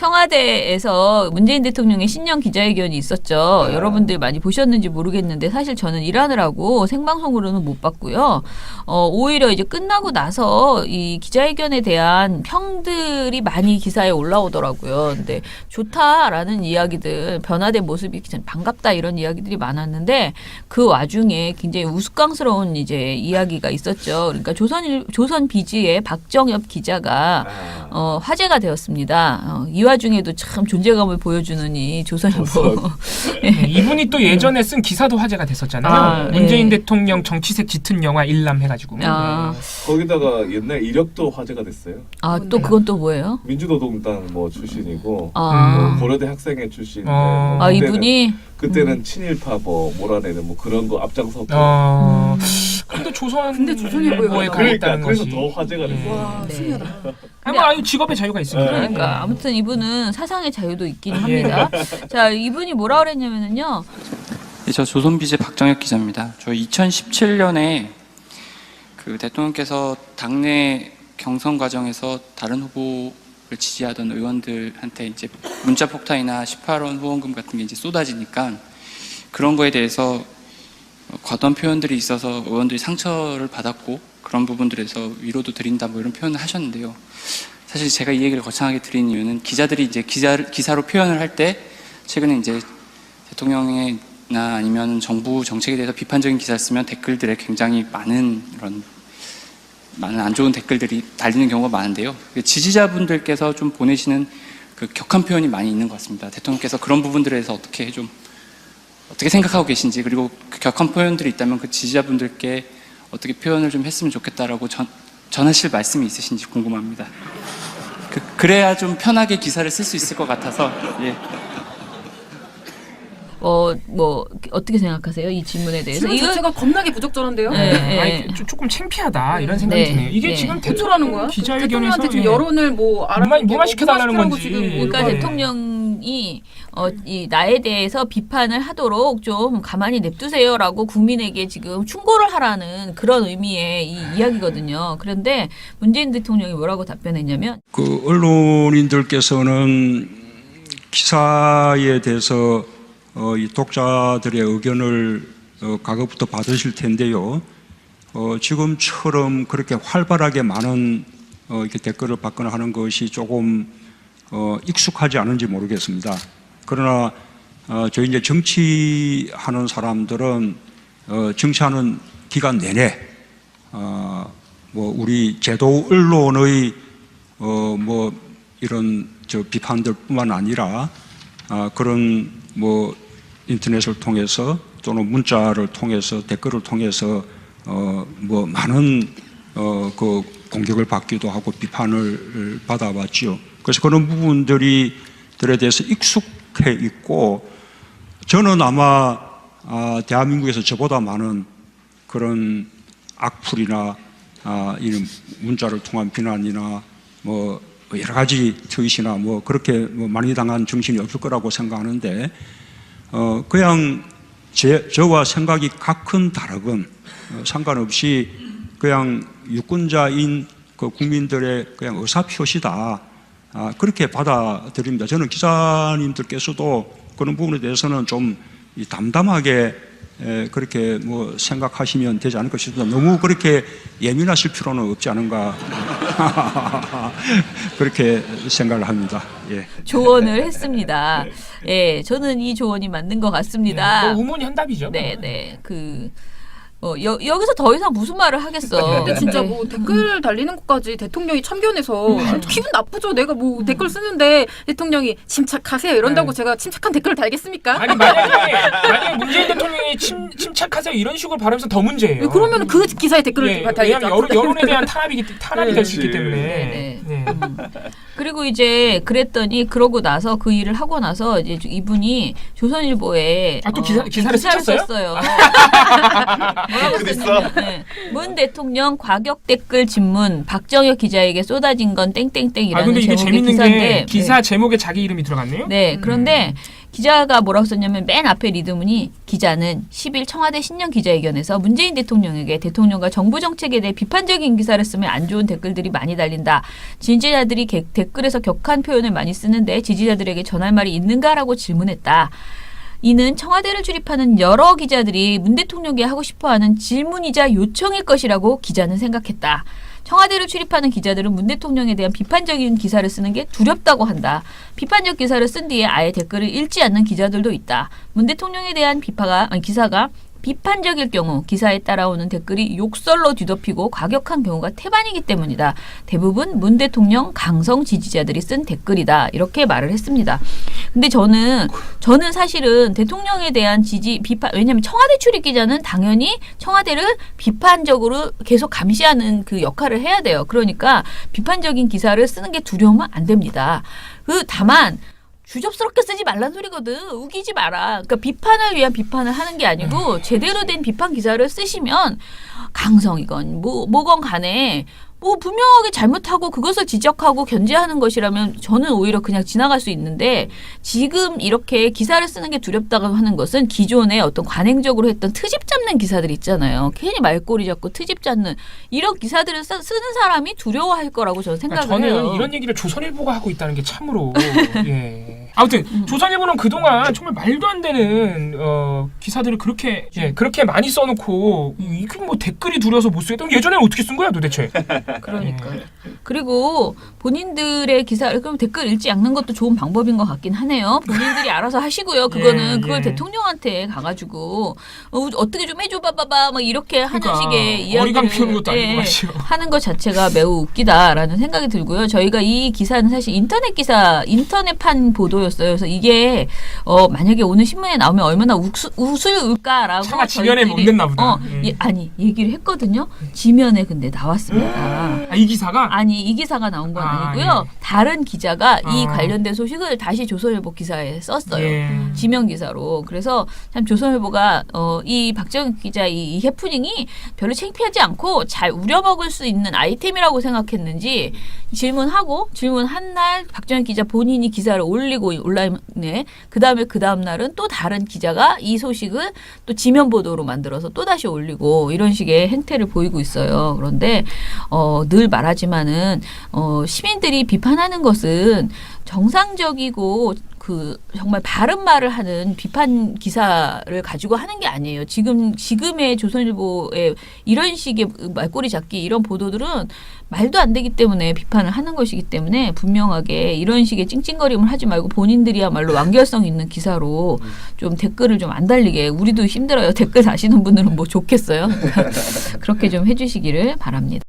청와대에서 문재인 대통령의 신년 기자회견이 있었죠. 여러분들 많이 보셨는지 모르겠는데 사실 저는 일하느라고 생방송으로는 못 봤고요. 오히려 이제 끝나고 나서 이 기자회견에 대한 평들이 많이 기사에 올라오더라고요. 근데 좋다라는 이야기들, 변화된 모습이 반갑다 이런 이야기들이 많았는데 그 와중에 굉장히 우스꽝스러운 이제 이야기가 있었죠. 그러니까 조선 비지의 박정엽 기자가 화제가 되었습니다. 이 와중에도 참 존재감을 보여주는 이 조선일보. 네, 이분이 또 예전에 쓴 기사도 화제가 됐었잖아요. 문재인 대통령 정치색 짙은 영화 일람 해가지고. 거기다가 옛날 이력도 화제가 됐어요. 또 그건 또 뭐예요? 민주노동당 뭐 출신이고 고려대 학생회 출신인데 이분이 그때는 친일파 몰아내는 뭐 그런 거 앞장섰고. 근데 조선일보에 가있다는 그래서 것이. 더 화제가 됐어요. 와, 신기하다. 아마 직업의 자유가 있습니다. 그러니까 아무튼 이분은 사상의 자유도 있긴 합니다. 자, 이분이 뭐라 그랬냐면은요. 네, 저 조선비제 박정혁 기자입니다. 저 2017년에 그 대통령께서 당내 경선 과정에서 다른 후보를 지지하던 의원들한테 이제 문자 폭탄이나 18원 후원금 같은 게 이제 쏟아지니까 그런 거에 대해서 과도한 표현들이 있어서 의원들이 상처를 받았고 그런 부분들에서 위로도 드린다 뭐 이런 표현을 하셨는데요. 사실 제가 이 얘기를 거창하게 드린 이유는 기자들이 이제 기사로 표현을 할 때 최근에 이제 대통령이나 아니면 정부 정책에 대해서 비판적인 기사를 쓰면 댓글들에 굉장히 많은 안 좋은 댓글들이 달리는 경우가 많은데요. 지지자분들께서 좀 보내시는 그 격한 표현이 많이 있는 것 같습니다. 대통령께서 그런 부분들에 대해서 어떻게 생각하고 계신지, 그리고 그 격한 표현들이 있다면 그 지지자분들께 어떻게 표현을 좀 했으면 좋겠다라고 전하실 말씀이 있으신지 궁금합니다. 그래야 좀 편하게 기사를 쓸 수 있을 것 같아서. 예. 어떻게 생각하세요? 이 질문에 대해서? 질문 자체가 겁나게 부적절한데요? 네. 조금 창피하다 이런 생각이 드네요. 이게 지금 대표라는 거야? 기자회견에서 대통령한테 지금 여론을 뭐만 시켜달라는 건지. 그러니까 대통령이 이 나에 대해서 비판을 하도록 좀 가만히 냅두세요라고 국민에게 지금 충고를 하라는 그런 의미의 이 이야기거든요. 그런데 문재인 대통령이 뭐라고 답변했냐면 그 언론인들께서는 기사에 대해서 이 독자들의 의견을 가급부터 받으실 텐데요. 지금처럼 그렇게 활발하게 많은 이렇게 댓글을 받거나 하는 것이 조금 익숙하지 않은지 모르겠습니다. 그러나 저희 이제 정치하는 사람들은 정치하는 기간 내내 우리 제도 언론의 이런 비판들뿐만 아니라 그런 인터넷을 통해서 또는 문자를 통해서 댓글을 통해서 많은 그 공격을 받기도 하고 비판을 받아왔지요. 그래서 그런 부분들에 대해서 익숙해 있고 저는 아마 대한민국에서 저보다 많은 그런 악플이나 이런 문자를 통한 비난이나 여러 가지 트윗이나 그렇게 많이 당한 정신이 없을 거라고 생각하는데 그냥 저와 생각이 각은 다르건 상관없이 그냥 유권자인 그 국민들의 그냥 의사표시다 그렇게 받아들입니다. 저는 기자님들께서도 그런 부분에 대해서는 좀 담담하게 그렇게 생각하시면 되지 않을까 싶습니다. 너무 그렇게 예민하실 필요는 없지 않은가 그렇게 생각을 합니다. 예. 조언을 했습니다. 예, 저는 이 조언이 맞는 것 같습니다. 우문이 한답이죠. 네. 여기서 더 이상 무슨 말을 하겠어. 근데 진짜 댓글 달리는 것까지 대통령이 참견해서 기분 나쁘죠. 내가 댓글 쓰는데 대통령이 침착하세요 이런다고 제가 침착한 댓글을 달겠습니까? 아니 만약에 문재인 대통령이 침착하세요 이런 식으로 발언해서 더 문제예요. 그러면 그 기사에 댓글을 달겠죠. 여론에 대한 탄압이 될 수 있기 때문에. 그리고 이제 그랬더니 그러고 나서 그 일을 하고 나서 이제 이분이 조선일보에 또 기사를 쓰셨어요? 썼어요. 뭐라고 썼냐면 문 대통령 과격 댓글 질문 박정혁 기자에게 쏟아진 건 땡땡땡이라는 근데 이게 제목의 재밌는 기사인데 게 기사 제목에 자기 이름이 들어갔네요. 네, 그런데 기자가 뭐라고 썼냐면 맨 앞에 리드문이 기자는 10일 청와대 신년 기자회견에서 문재인 대통령에게 대통령과 정부 정책에 대해 비판적인 기사를 쓰면 안 좋은 댓글들이 많이 달린다. 지지자들이 댓글에서 격한 표현을 많이 쓰는데 지지자들에게 전할 말이 있는가라고 질문했다. 이는 청와대를 출입하는 여러 기자들이 문 대통령에게 하고 싶어하는 질문이자 요청일 것이라고 기자는 생각했다. 청와대를 출입하는 기자들은 문 대통령에 대한 비판적인 기사를 쓰는 게 두렵다고 한다. 비판적 기사를 쓴 뒤에 아예 댓글을 읽지 않는 기자들도 있다. 문 대통령에 대한 기사가 비판적일 경우 기사에 따라오는 댓글이 욕설로 뒤덮이고 과격한 경우가 태반이기 때문이다. 대부분 문 대통령 강성 지지자들이 쓴 댓글이다. 이렇게 말을 했습니다. 근데 저는 사실은 대통령에 대한 비판, 왜냐하면 청와대 출입 기자는 당연히 청와대를 비판적으로 계속 감시하는 그 역할을 해야 돼요. 그러니까 비판적인 기사를 쓰는 게 두려우면 안 됩니다. 다만 주접스럽게 쓰지 말란 소리거든. 우기지 마라. 그러니까 비판을 위한 비판을 하는 게 아니고 제대로 된 비판 기사를 쓰시면 강성이건 뭐건 간에 분명하게 잘못하고 그것을 지적하고 견제하는 것이라면 저는 오히려 그냥 지나갈 수 있는데 지금 이렇게 기사를 쓰는 게 두렵다고 하는 것은 기존에 어떤 관행적으로 했던 트집 잡는 기사들 있잖아요. 괜히 말꼬리 잡고 트집 잡는 이런 기사들을 쓰는 사람이 두려워할 거라고 저는 생각을 저는 해요. 이런 얘기를 조선일보가 하고 있다는 게 참으로 예. 아무튼 조선일보는 그동안 정말 말도 안 되는 기사들을 그렇게 많이 써놓고 이게 뭐 댓글이 두려워서 못 쓰겠다. 예전에는 어떻게 쓴 거야 도대체? 그러니까. 그리고 본인들의 기사를 그럼 댓글 읽지 않는 것도 좋은 방법인 것 같긴 하네요. 본인들이 알아서 하시고요. 그거는 그걸 대통령한테 가가지고 어떻게 좀 해줘 봐봐봐 막 이렇게 하는 식의 이야기를 어리광 피우는 것도 아니고 말이죠. 하는 것 자체가 매우 웃기다라는 생각이 들고요. 저희가 이 기사는 사실 인터넷판 보도였어요. 그래서 이게 만약에 오늘 신문에 나오면 얼마나 웃을까라고 차마 지면에 못 냈나 보다. 아니 얘기를 했거든요. 지면에 근데 나왔습니다. 이 기사가? 아니 이 기사가 나온 건 아니고요. 다른 기자가 이 관련된 소식을 다시 조선일보 기사에 썼어요. 지면 기사로. 그래서 참 조선일보가 이 박정희 기자 이 해프닝이 별로 창피하지 않고 잘 우려먹을 수 있는 아이템이라고 생각했는지 질문한 날 박정희 기자 본인이 기사를 올리고 온라인에 그 다음 날은 또 다른 기자가 이 소식을 또 지면 보도로 만들어서 또 다시 올리고 이런 식의 행태를 보이고 있어요. 그런데 늘 말하지만은 시민들이 비판하는 것은 정상적이고 정말 바른 말을 하는 비판 기사를 가지고 하는 게 아니에요. 지금의 조선일보의 이런 식의 말꼬리 잡기 이런 보도들은 말도 안 되기 때문에 비판을 하는 것이기 때문에 분명하게 이런 식의 찡찡거림을 하지 말고 본인들이야말로 완결성 있는 기사로 좀 댓글을 좀 안 달리게 우리도 힘들어요. 댓글 다시는 분들은 뭐 좋겠어요. 그렇게 좀 해주시기를 바랍니다.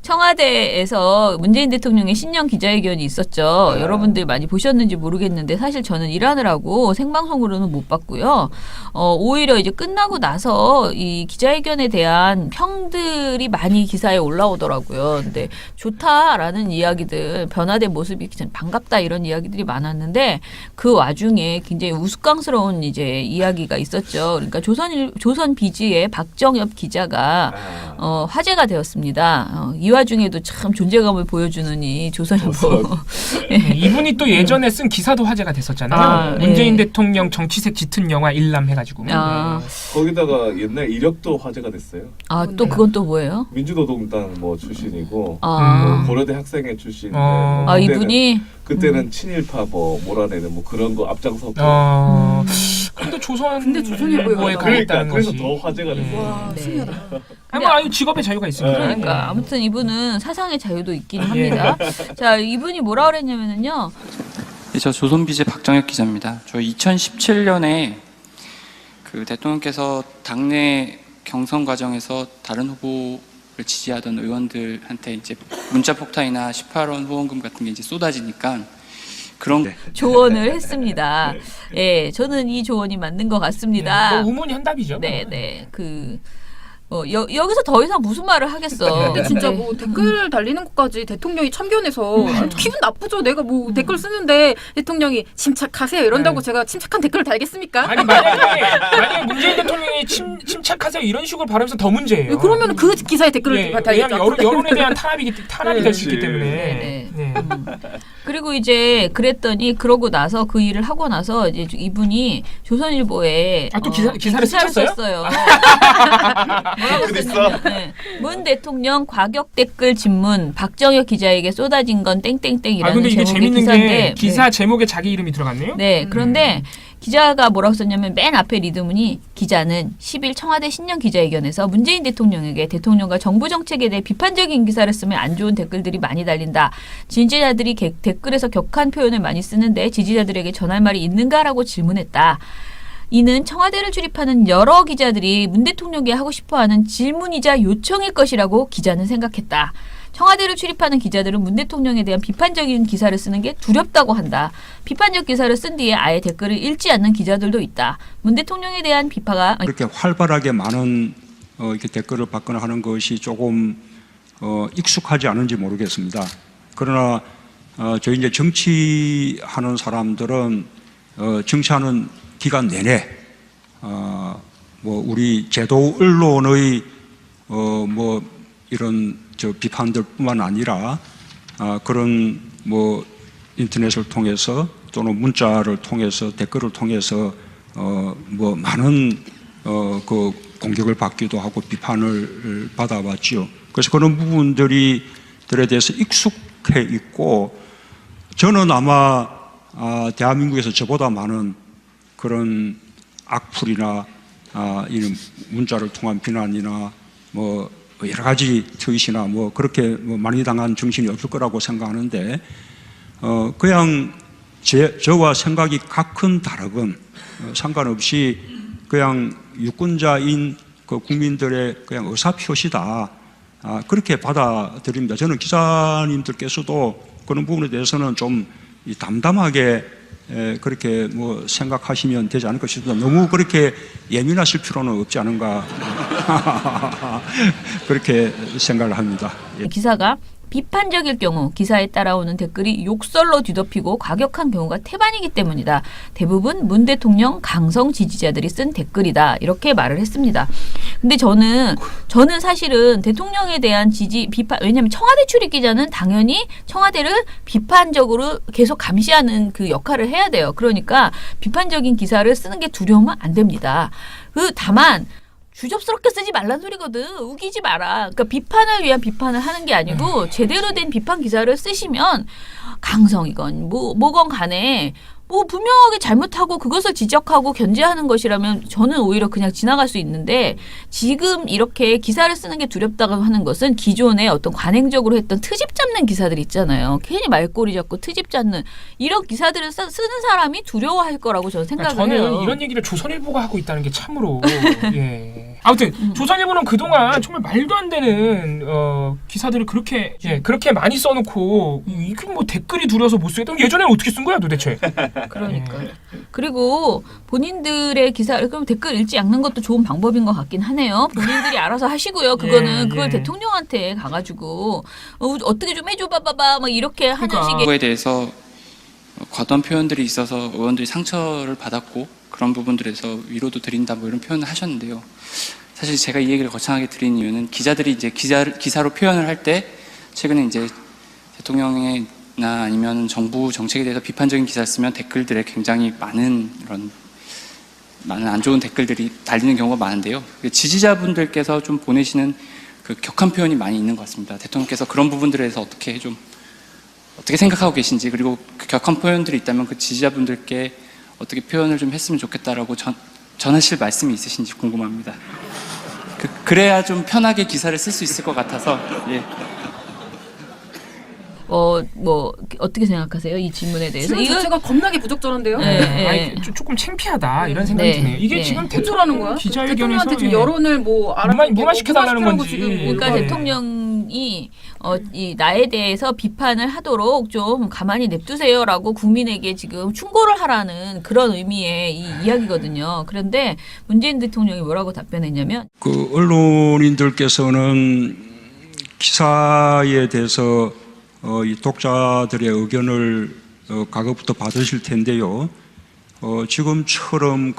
청와대에서 문재인 대통령의 신년 기자회견이 있었죠. 여러분들 많이 보셨는지 모르겠는데 사실 저는 일하느라고 생방송으로는 못 봤고요. 오히려 이제 끝나고 나서 이 기자회견에 대한 평들이 많이 기사에 올라오더라고요. 근데 좋다라는 이야기들, 변화된 모습이 반갑다 이런 이야기들이 많았는데 그 와중에 굉장히 우스꽝스러운 이제 이야기가 있었죠. 그러니까 조선 비즈의 박정엽 기자가 화제가 되었습니다. 이 와중에도 참 존재감을 보여주는 이 조선일보. 이분이 또 예전에 쓴 기사도 화제가 됐었잖아요. 문재인 대통령 정치색 짙은 영화 일람 해가지고. 거기다가 옛날 이력도 화제가 됐어요. 또 그건 또 뭐예요? 민주노동당 출신이고 고려대 학생회 출신인데 이분이 그때는 친일파 몰아내는 그런 거 앞장섰고. 근데 조선일보에 가 있다는 그래서 것이. 더 화제가 됐어요. 와, 신기하다. 아니 직업의 자유가 있습니다. 그러니까 아무튼 이분은 사상의 자유도 있긴 합니다. 자, 이분이 뭐라 그랬냐면은요. 저 조선비제 박정혁 기자입니다. 저 2017년에 그 대통령께서 당내 경선 과정에서 다른 후보를 지지하던 의원들한테 이제 문자 폭탄이나 18원 후원금 같은 게 이제 쏟아지니까 그런 조언을 했습니다. 저는 이 조언이 맞는 것 같습니다. 의문이 한답이죠. 네. 여기서 더 이상 무슨 말을 하겠어. 근데 진짜 네. 뭐 댓글 달리는 것까지 대통령이 참견해서 기분 나쁘죠. 내가 뭐 댓글 쓰는데 대통령이 침착하세요 이런다고 제가 침착한 댓글을 달겠습니까? 아니 만약에 문재인 대통령이 침착하세요 이런 식으로 발언해서 더 문제예요. 그러면 그 기사에 댓글을 예, 달겠죠. 왜냐하면 여론에 대한 탄압이 될 수 있기 그렇지. 때문에. 네. 네. 그리고 이제 그랬더니 그러고 나서 그 일을 하고 나서 이제 이분이 조선일보에 또 기사를 쓰셨어요? 썼어요. 뭐라고 그랬어? 썼냐면 네. 문 대통령 과격 댓글 질문 박정혁 기자에게 쏟아진 건 땡땡땡이라는 근데 이게 제목의 재밌는 기사인데 게 기사 제목에 자기 이름이 들어갔네요. 네, 그런데 기자가 뭐라고 썼냐면 맨 앞에 리드문이 기자는 10일 청와대 신년 기자회견에서 문재인 대통령에게 대통령과 정부 정책에 대해 비판적인 기사를 쓰면 안 좋은 댓글들이 많이 달린다. 지지자들이 댓글에서 격한 표현을 많이 쓰는데 지지자들에게 전할 말이 있는가라고 질문했다. 이는 청와대를 출입하는 여러 기자들이 문 대통령에게 하고 싶어하는 질문이자 요청일 것이라고 기자는 생각했다. 청와대를 출입하는 기자들은 문 대통령에 대한 비판적인 기사를 쓰는 게 두렵다고 한다. 비판적 기사를 쓴 뒤에 아예 댓글을 읽지 않는 기자들도 있다. 문 대통령에 대한 비파가 그렇게 활발하게 많은 이렇게 댓글을 받거나 하는 것이 조금 익숙하지 않은지 모르겠습니다. 그러나 저희 이제 정치하는 사람들은 정치하는 기간 내내 뭐 우리 제도 언론의 뭐 이런 비판들뿐만 아니라 그런 뭐 인터넷을 통해서 또는 문자를 통해서 댓글을 통해서 뭐 많은 그 공격을 받기도 하고 비판을 받아왔지요. 그래서 그런 부분들에 대해서 익숙해 있고 저는 아마 대한민국에서 저보다 많은 그런 악플이나 이런 문자를 통한 비난이나 뭐 여러 가지 트윗이나 뭐 그렇게 뭐 많이 당한 정신이 없을 거라고 생각하는데 그냥 저와 생각이 각은 다르건 상관없이 그냥 유권자인 그 국민들의 그냥 의사표시다 그렇게 받아들입니다. 저는 기자님들께서도 그런 부분에 대해서는 좀 담담하게 그렇게 뭐 생각하시면 되지 않을까 싶습니다. 너무 그렇게 예민하실 필요는 없지 않은가 그렇게 생각을 합니다. 예. 기사가 비판적일 경우 기사에 따라오는 댓글이 욕설로 뒤덮이고 과격한 경우가 태반이기 때문이다. 대부분 문 대통령 강성 지지자들이 쓴 댓글이다. 이렇게 말을 했습니다. 근데 저는 사실은 대통령에 대한 비판, 왜냐하면 청와대 출입 기자는 당연히 청와대를 비판적으로 계속 감시하는 그 역할을 해야 돼요. 그러니까 비판적인 기사를 쓰는 게 두려우면 안 됩니다. 다만 주접스럽게 쓰지 말란 소리거든. 우기지 마라. 그러니까 비판을 위한 비판을 하는 게 아니고 제대로 된 비판 기사를 쓰시면 강성이건 뭐건 간에 뭐 분명하게 잘못하고 그것을 지적하고 견제하는 것이라면 저는 오히려 그냥 지나갈 수 있는데 지금 이렇게 기사를 쓰는 게 두렵다고 하는 것은 기존에 어떤 관행적으로 했던 트집 잡는 기사들 있잖아요. 괜히 말꼬리 잡고 트집 잡는 이런 기사들을 쓰는 사람이 두려워할 거라고 저는 생각을 저는 해요. 이런 얘기를 조선일보가 하고 있다는 게 참으로 예. 아무튼 조선일보는 그동안 정말 말도 안 되는 기사들을 그렇게 많이 써놓고 이게 뭐 댓글이 두려워서 못 쓰겠다. 예전에는 어떻게 쓴 거야 도대체? 그러니까. 그리고 본인들의 기사를 그럼 댓글 읽지 않는 것도 좋은 방법인 것 같긴 하네요. 본인들이 알아서 하시고요. 그거는 그걸 대통령한테 가가지고 어떻게 좀 해줘 봐봐봐 막 이렇게 하는 식의. 그거에 대해서 과도한 표현들이 있어서 의원들이 상처를 받았고 그런 부분들에서 위로도 드린다 뭐 이런 표현을 하셨는데요. 사실 제가 이 얘기를 거창하게 드린 이유는 기자들이 이제 기사로 표현을 할 때 최근에 이제 대통령의 나 아니면 정부 정책에 대해서 비판적인 기사를 쓰면 댓글들에 굉장히 많은 안 좋은 댓글들이 달리는 경우가 많은데요. 지지자분들께서 좀 보내시는 그 격한 표현이 많이 있는 것 같습니다. 대통령께서 그런 부분들에 대해서 어떻게 생각하고 계신지 그리고 그 격한 표현들이 있다면 그 지지자분들께 어떻게 표현을 좀 했으면 좋겠다라고 전하실 말씀이 있으신지 궁금합니다. 그래야 좀 편하게 기사를 쓸 수 있을 것 같아서 예. 뭐 어떻게 생각하세요? 이 질문에 대해서? 질문 자체가 겁나게 부적절한데요. 네. 조금 창피하다 이런 생각이 드네요. 이게 지금 대통령하는 거야? 기자회견에서 대통령한테 지금 여론을 뭐 알아보고 무마시켜달라는 건지. 그러니까 네. 대통령이 이 나에 대해서 비판을 하도록 좀 가만히 냅두세요라고 국민에게 지금 충고를 하라는 그런 의미의 이 이야기거든요. 그런데 문재인 대통령이 뭐라고 답변했냐면 그 언론인들께서는 기사에 대해서 이 독자들의 의견을 과거부터 받으실 텐데요. 지금처럼